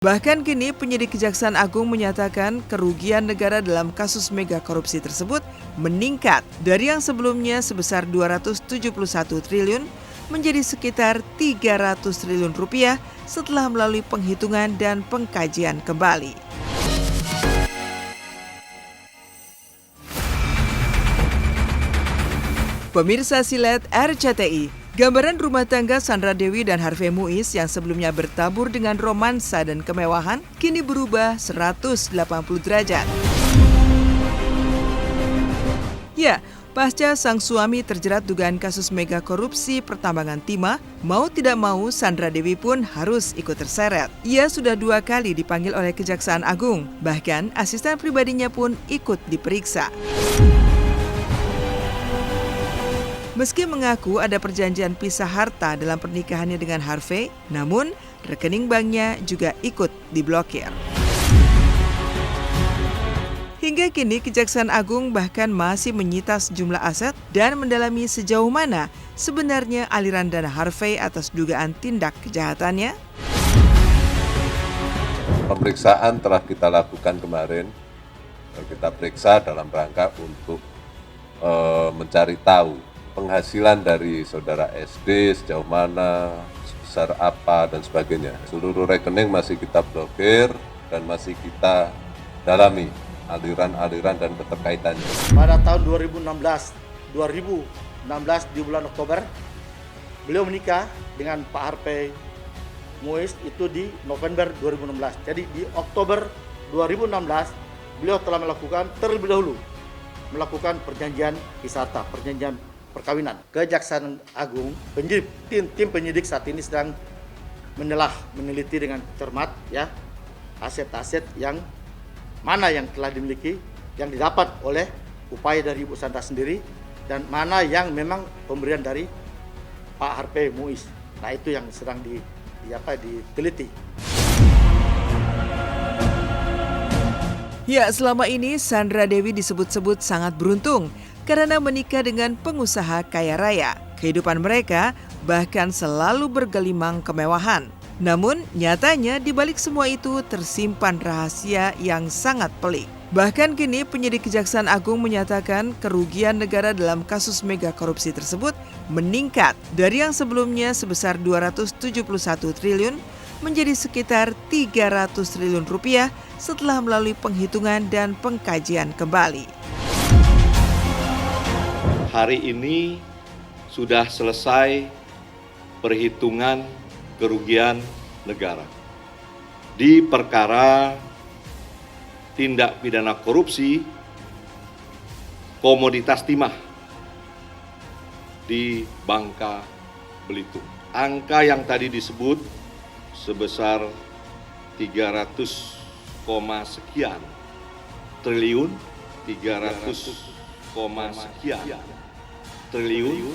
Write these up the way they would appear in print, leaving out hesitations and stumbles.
Bahkan kini penyidik Kejaksaan Agung menyatakan kerugian negara dalam kasus mega korupsi tersebut meningkat dari yang sebelumnya sebesar 271 triliun menjadi sekitar 300 triliun rupiah setelah melalui penghitungan dan pengkajian kembali. Pemirsa Silet RCTI, gambaran rumah tangga Sandra Dewi dan Harvey Muiz yang sebelumnya bertabur dengan romansa dan kemewahan kini berubah 180 derajat. Ya, pasca sang suami terjerat dugaan kasus mega korupsi pertambangan timah, mau tidak mau Sandra Dewi pun harus ikut terseret. Ia sudah 2 kali dipanggil oleh Kejaksaan Agung, bahkan asisten pribadinya pun ikut diperiksa. Meski mengaku ada perjanjian pisah harta dalam pernikahannya dengan Harvey, namun rekening banknya juga ikut diblokir. Hingga kini Kejaksaan Agung bahkan masih menyita sejumlah aset dan mendalami sejauh mana sebenarnya aliran dana Harvey atas dugaan tindak kejahatannya. Pemeriksaan telah kita lakukan kemarin, kita periksa dalam rangka untuk mencari tahu penghasilan dari saudara SD sejauh mana, sebesar apa, dan sebagainya. Seluruh rekening masih kita blokir dan masih kita dalami aliran-aliran dan keterkaitannya. Pada tahun 2016 di bulan Oktober, beliau menikah dengan Pak Harvey Muiz itu di November 2016. Jadi di Oktober 2016, beliau telah terlebih dahulu melakukan perjanjian wisata, perjanjian perkawinan. Kejaksaan Agung, tim penyidik saat ini sedang meneliti dengan cermat ya aset-aset yang mana yang telah dimiliki, yang didapat oleh upaya dari Ibu Sandra sendiri, dan mana yang memang pemberian dari Pak Harvey Muiz. Nah, itu yang sedang diteliti. Ya, selama ini Sandra Dewi disebut-sebut sangat beruntung karena menikah dengan pengusaha kaya raya. Kehidupan mereka bahkan selalu bergelimang kemewahan. Namun, nyatanya di balik semua itu tersimpan rahasia yang sangat pelik. Bahkan kini penyidik Kejaksaan Agung menyatakan kerugian negara dalam kasus mega korupsi tersebut meningkat dari yang sebelumnya sebesar 271 triliun menjadi sekitar 300 triliun rupiah setelah melalui penghitungan dan pengkajian kembali. Hari ini sudah selesai perhitungan kerugian negara di perkara tindak pidana korupsi komoditas timah di Bangka Belitung. Angka yang tadi disebut sebesar 300, sekian triliun, 300, sekian triliun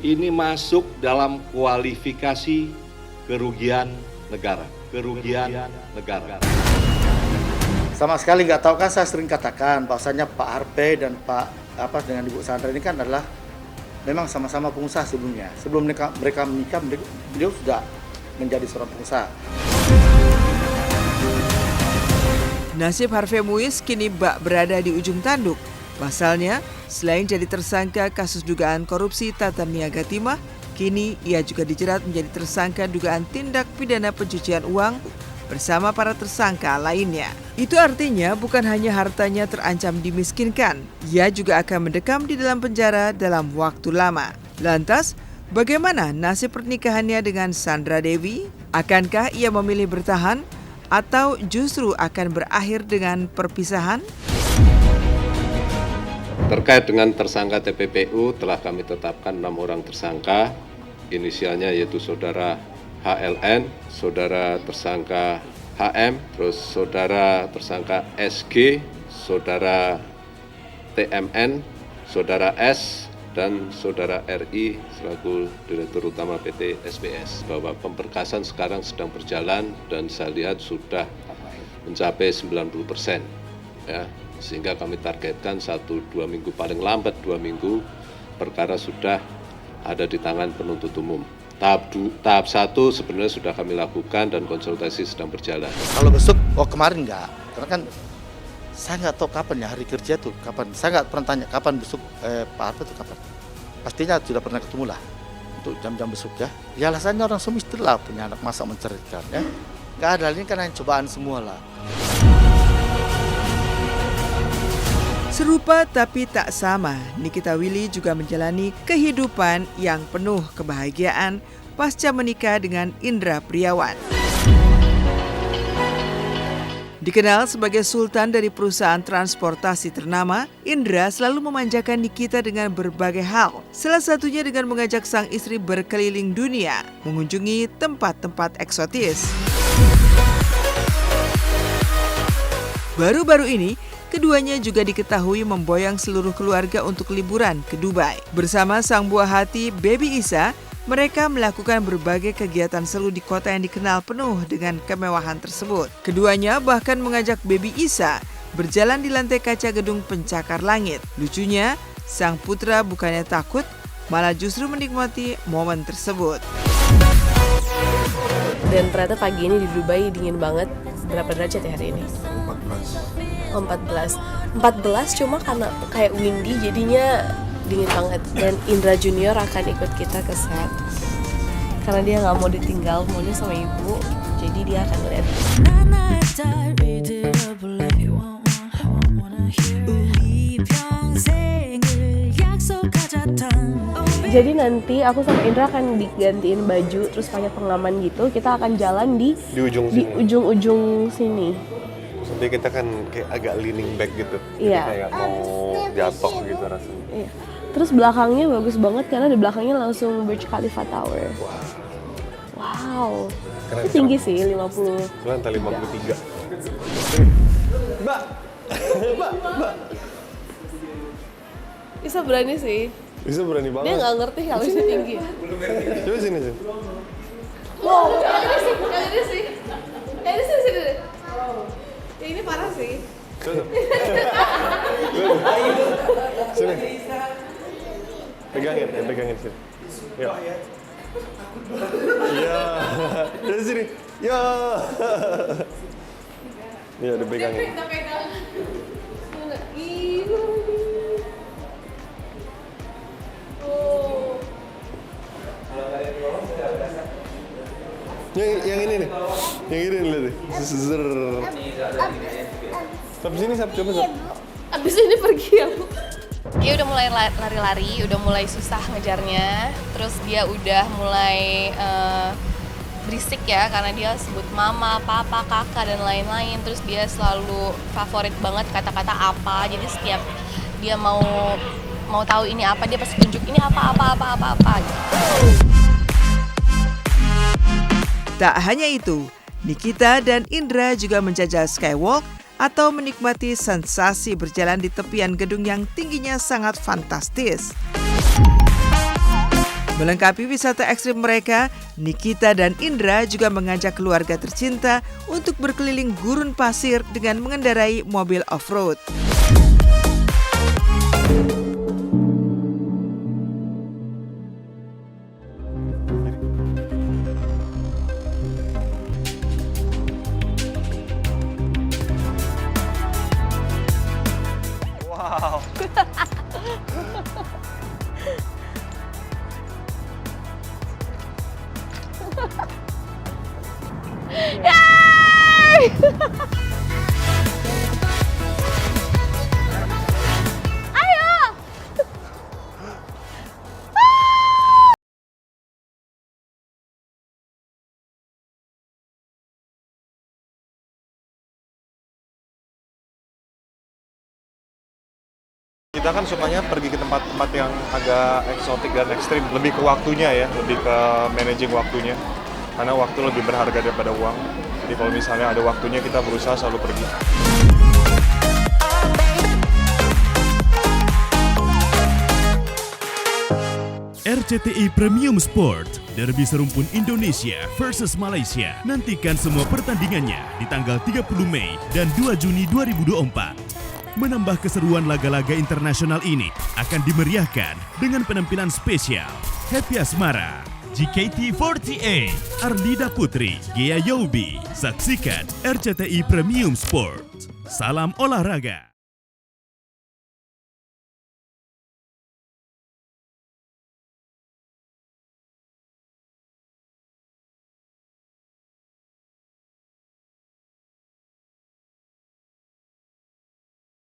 ini masuk dalam kualifikasi kerugian negara. Sama sekali nggak tahu, kan saya sering katakan bahwasanya Pak Harvey dan dengan Ibu Sandra ini kan adalah memang sama-sama pengusaha sebelumnya. Sebelum mereka menikah, beliau sudah menjadi seorang pengusaha. Nasib Harvey Muiz kini bak berada di ujung tanduk. Pasalnya, selain jadi tersangka kasus dugaan korupsi tata niaga timah, kini ia juga dijerat menjadi tersangka dugaan tindak pidana pencucian uang bersama para tersangka lainnya. Itu artinya bukan hanya hartanya terancam dimiskinkan, ia juga akan mendekam di dalam penjara dalam waktu lama. Lantas, bagaimana nasib pernikahannya dengan Sandra Dewi? Akankah ia memilih bertahan atau justru akan berakhir dengan perpisahan? Terkait dengan tersangka TPPU, telah kami tetapkan 6 orang tersangka, inisialnya yaitu saudara HLN, saudara tersangka HM, terus saudara tersangka SG, saudara TMN, saudara S, dan saudara RI selaku Direktur Utama PT SBS. Bahwa pemberkasan sekarang sedang berjalan dan saya lihat sudah mencapai 90%. Ya, sehingga kami targetkan 1-2 minggu, paling lambat 2 minggu, perkara sudah ada di tangan penuntut umum. Tahap 1 sebenarnya sudah kami lakukan dan konsultasi sedang berjalan. Kalau besok, kemarin enggak. Karena kan saya nggak tahu kapan ya hari kerja tuh, kapan. Saya nggak pernah tanya kapan besok Pak Harpe itu kapan. Pastinya sudah pernah ketemu lah untuk jam-jam besok ya. Ya alasannya orang semestinya lah punya anak masa menceritakan ya. Nggak ada, ini kan cobaan semua lah. Serupa tapi tak sama, Nikita Willy juga menjalani kehidupan yang penuh kebahagiaan pasca menikah dengan Indra Priawan. Dikenal sebagai sultan dari perusahaan transportasi ternama, Indra selalu memanjakan Nikita dengan berbagai hal. Salah satunya dengan mengajak sang istri berkeliling dunia, mengunjungi tempat-tempat eksotis. Baru-baru ini, keduanya juga diketahui memboyang seluruh keluarga untuk liburan ke Dubai. Bersama sang buah hati, Baby Isa, mereka melakukan berbagai kegiatan seru di kota yang dikenal penuh dengan kemewahan tersebut. Keduanya bahkan mengajak Baby Isa berjalan di lantai kaca gedung pencakar langit. Lucunya, sang putra bukannya takut, malah justru menikmati momen tersebut. Dan ternyata pagi ini di Dubai dingin banget. Berapa derajat ya hari ini? 14 cuma karena kayak windy jadinya dingin banget. Dan Indra Junior akan ikut kita ke set karena dia nggak mau ditinggal, maunya sama ibu, jadi dia akan lihat. Jadi nanti aku sama Indra akan digantiin baju terus pakai pengaman gitu, kita akan jalan di ujung-ujung sini. Jadi kita kan kayak agak leaning back gitu, Iya. Jadi kayak mau jatuh gitu rasanya. Iya. Terus belakangnya bagus banget karena di belakangnya langsung Burj Khalifa Tower. Wow. Keren, Itu tinggi sih, 50. Lantai 53. Mbak. Bisa berani sih. Bisa berani banget. Dia nggak ngerti kalau itu tinggi. Coba sini sih. Wow, yang ini sih. Sini deh. Ya ini parah sih. Sini. Pegangin sini. Ya. Iya. Dari sini. Ya. Iya, dipegangin. Kita pegang. Yang ini nih. Yang ini lihat deh. Zer. Sampai sini, coba. Abis ini pergi ya, Bu. Dia udah mulai lari-lari, udah mulai susah ngejarnya. Terus dia udah mulai berisik ya, karena dia sebut mama, papa, kakak, dan lain-lain. Terus dia selalu favorit banget kata-kata apa. Jadi setiap dia mau tahu ini apa, dia pasti tunjuk ini apa. Tak hanya itu, Nikita dan Indra juga menjajal skywalk atau menikmati sensasi berjalan di tepian gedung yang tingginya sangat fantastis. Melengkapi wisata ekstrim mereka, Nikita dan Indra juga mengajak keluarga tercinta untuk berkeliling gurun pasir dengan mengendarai mobil off-road. Kita kan sukanya pergi ke tempat-tempat yang agak eksotik dan ekstrim, lebih ke waktunya ya, lebih ke managing waktunya. Karena waktu lebih berharga daripada uang. Jadi kalau misalnya ada waktunya kita berusaha selalu pergi. RCTI Premium Sport, derby serumpun Indonesia versus Malaysia. Nantikan semua pertandingannya di tanggal 30 Mei dan 2 Juni 2024. Menambah keseruan laga-laga internasional ini akan dimeriahkan dengan penampilan spesial Happy Asmara, JKT48, Arlida Putri, Gea Yobi. Saksikan RCTI Premium Sport. Salam olahraga.